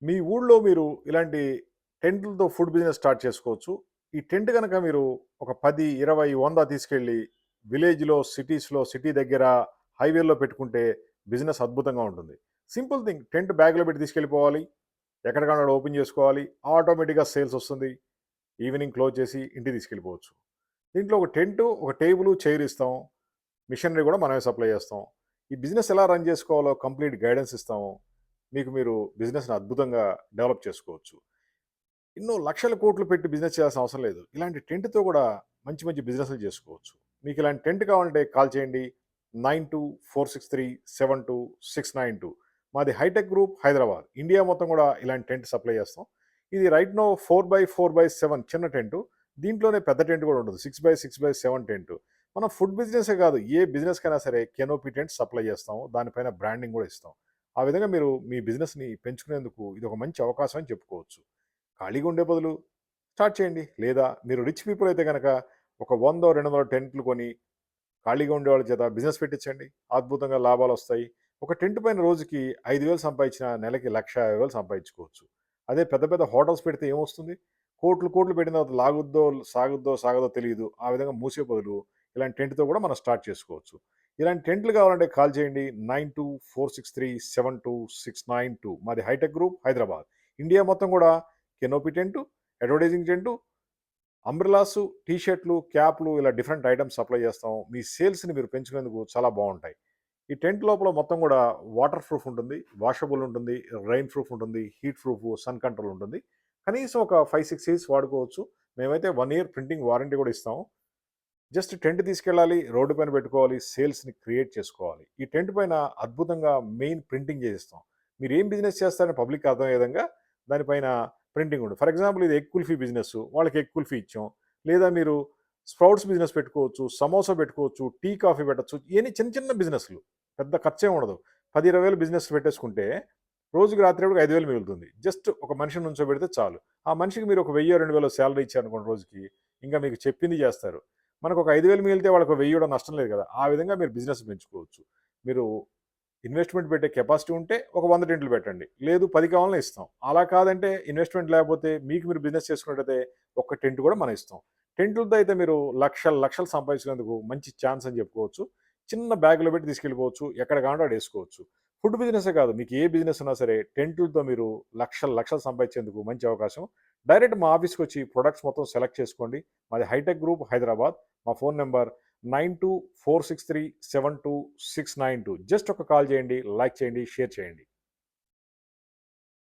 మీ ఊళ్ళో మీరు ఇలాంటి టెంట్లతో ఫుడ్ బిజినెస్ స్టార్ట్ చేసుకోవచ్చు. ఈ టెంట్ గనక మీరు ఒక 10, 20, 100 తీసుకెళ్ళి విలేజ్‌లో, సిటీస్‌లో, సిటీ దగ్గర హైవేల్లో పెట్టుకుంటే బిజినెస్ అద్భుతంగా ఉంటుంది. సింపుల్ థింగ్ టెంట్ బ్యాగ్‌లో పెట్టి తీసుకెళ్ళిపోవాలి. ఎక్కడికక్కడ ఓపెన్ చేసుకోవాలి. ఆటోమేటిక్‌గా సేల్స్ వస్తుంది. ఈవినింగ్ క్లోజ్ చేసి ఇంటికి తీసుకెళ్ళిపోవచ్చు. దీంట్లో ఒక టెంటు, ఒక టేబులు, చైర్ ఇస్తాం. మిషనరీ కూడా మనమే సప్లై చేస్తాం. ఈ బిజినెస్ ఎలా రన్ చేసుకోవాలో కంప్లీట్ గైడెన్స్ ఇస్తాము. మీరు బిజినెస్‌ని అద్భుతంగా డెవలప్ చేసుకోవచ్చు. ఎన్నో లక్షల కోట్లు పెట్టి బిజినెస్ చేయాల్సిన అవసరం లేదు. ఇలాంటి టెంట్‌తో కూడా మంచి మంచి బిజినెస్‌లు చేసుకోవచ్చు. మీకు ఇలాంటి టెంట్ కావాలంటే కాల్ చేయండి. 9246372692. మాది హైటెక్ గ్రూప్ హైదరాబాద్. ఇండియా మొత్తం కూడా ఇలాంటి టెంట్ సప్లై చేస్తాం. ఇది రైట్ నౌ 4x4x7 చిన్న టెంటు. దీంట్లోనే పెద్ద టెంట్ కూడా ఉంటుంది. 6x6x7 tent. మనం ఫుడ్ బిజినెసే కాదు, ఏ బిజినెస్‌కైనా సరే కెనోపీ టెంట్ సప్లై చేస్తాము. దానిపైన బ్రాండింగ్ కూడా ఇస్తాం. ఆ విధంగా మీరు మీ బిజినెస్‌ని పెంచుకునేందుకు ఇది ఒక మంచి అవకాశం అని చెప్పుకోవచ్చు. ఖాళీగా ఉండే బదులు స్టార్ట్ చేయండి. లేదా మీరు రిచ్ పీపుల్ అయితే గనక ఒక 100, 200 టెంట్లు కొని ఖాళీగా ఉండేవాళ్ళ చేత బిజినెస్ పెట్టించండి. అద్భుతంగా లాభాలొస్తాయి. ఒక టెంట్ పైన రోజుకి 5,000 సంపాదించినా నెలకి 1,50,000 సంపాదించుకోవచ్చు. అదే పెద్ద పెద్ద హోటల్స్ పెడితే ఏమొస్తుంది? కోట్లు కోట్లు పెట్టిన తర్వాత లాగుద్దో, సాగదో తెలీదు. ఆ విధంగా మూసే బదులు ఇలాంటి టెంట్‌తో కూడా మనం స్టార్ట్ చేసుకోవచ్చు. ఇలాంటి టెంట్లు కావాలంటే కాల్ చేయండి. 9246372692. మాది హైటెక్ గ్రూప్ హైదరాబాద్. ఇండియా మొత్తం కూడా canopy tent, advertising tent, umbrellas, T షర్ట్లు, క్యాప్‌లు ఇలా డిఫరెంట్ ఐటెమ్స్ సప్లై చేస్తాం. మీ సేల్స్‌ని మీరు పెంచుకునేందుకు చాలా బావుంటాయి. ఈ టెంట్ లోపల మొత్తం కూడా వాటర్ ప్రూఫ్ ఉంటుంది, వాషబుల్ ఉంటుంది, రెయిన్ ప్రూఫ్ ఉంటుంది, హీట్ ప్రూఫ్, సన్ కంట్రోల్ ఉంటుంది. కనీసం ఒక 5, 6 ఇయర్స్ వాడుకోవచ్చు. మేమైతే 1 ఇయర్ ప్రింటింగ్ వారంటీ కూడా ఇస్తాము. జస్ట్ టెంట్ తీసుకెళ్ళాలి, రోడ్డు పైన పెట్టుకోవాలి, సేల్స్‌ని క్రియేట్ చేసుకోవాలి. ఈ టెంట్ పైన అద్భుతంగా మెయిన్ ప్రింటింగ్ చేసిస్తాం. మీరు ఏం బిజినెస్ చేస్తారని పబ్లిక్‌కి అర్థమయ్యే విధంగా దానిపైన ప్రింటింగ్ ఉంటుంది. ఫర్ ఎగ్జాంపుల్ ఇది ఎగ్ కుల్ఫీ బిజినెస్, వాళ్ళకి ఎగ్ కుల్ఫీ ఇచ్చాం. లేదా మీరు స్ప్రౌట్స్ బిజినెస్ పెట్టుకోవచ్చు, సమోసా పెట్టుకోవచ్చు, టీ, కాఫీ పెట్టొచ్చు. ఇయన్నీ చిన్న చిన్న బిజినెస్‌లు. పెద్ద ఖర్చేం ఉండదు. 10, 20,000 బిజినెస్ పెట్టేసుకుంటే రోజుకి రాత్రికి 5,000 మిగులుతుంది. జస్ట్ ఒక మనిషిని నుంచోబెడితే చాలు. ఆ మనిషికి మీరు ఒక 1000, 2000 సాలరీ ఇచ్చారనుకోండి రోజుకి, ఇంకా మీకు చెప్పింది చేస్తారు. మనకు ఒక 5,000 మిగిలితే వాళ్ళకి 1000 ఇవ్వడం నష్టం లేదు కదా! ఆ విధంగా మీరు బిజినెస్ పెంచుకోవచ్చు. మీరు ఇన్వెస్ట్‌మెంట్ పెట్టే కెపాసిటీ ఉంటే ఒక 100 టెంట్లు పెట్టండి. లేదు 10 కావాలన్నా ఇస్తాం. అలా కాదంటే ఇన్వెస్ట్‌మెంట్ లేకపోతే మీకు మీరు బిజినెస్ చేసుకున్నట్టయితే ఒక్క టెంట్ కూడా మనం ఇస్తాం. టెంట్లతో అయితే మీరు లక్షలు లక్షలు సంపాదించుకునేందుకు మంచి ఛాన్స్ అని చెప్పుకోవచ్చు. చిన్న బ్యాగ్‌లో పెట్టి తీసుకెళ్ళిపోవచ్చు. ఎక్కడ కావాలంటే అక్కడ ఏసుకోవచ్చు. ఫుడ్ బిజినెసే కాదు, మీకు ఏ బిజినెస్ ఉన్నా సరే టెంట్లతో మీరు లక్షలు లక్షలు సంపాదించేందుకు మంచి అవకాశం. డైరెక్ట్ మా ఆఫీస్‌కొచ్చి ప్రొడక్ట్స్ మొత్తం సెలెక్ట్ చేసుకోండి. మాది హైటెక్ గ్రూప్ హైదరాబాద్. మా ఫోన్ నంబర్ 9246372692. జస్ట్ ఒక కాల్ చేయండి, లైక్ చేయండి, షేర్ చేయండి.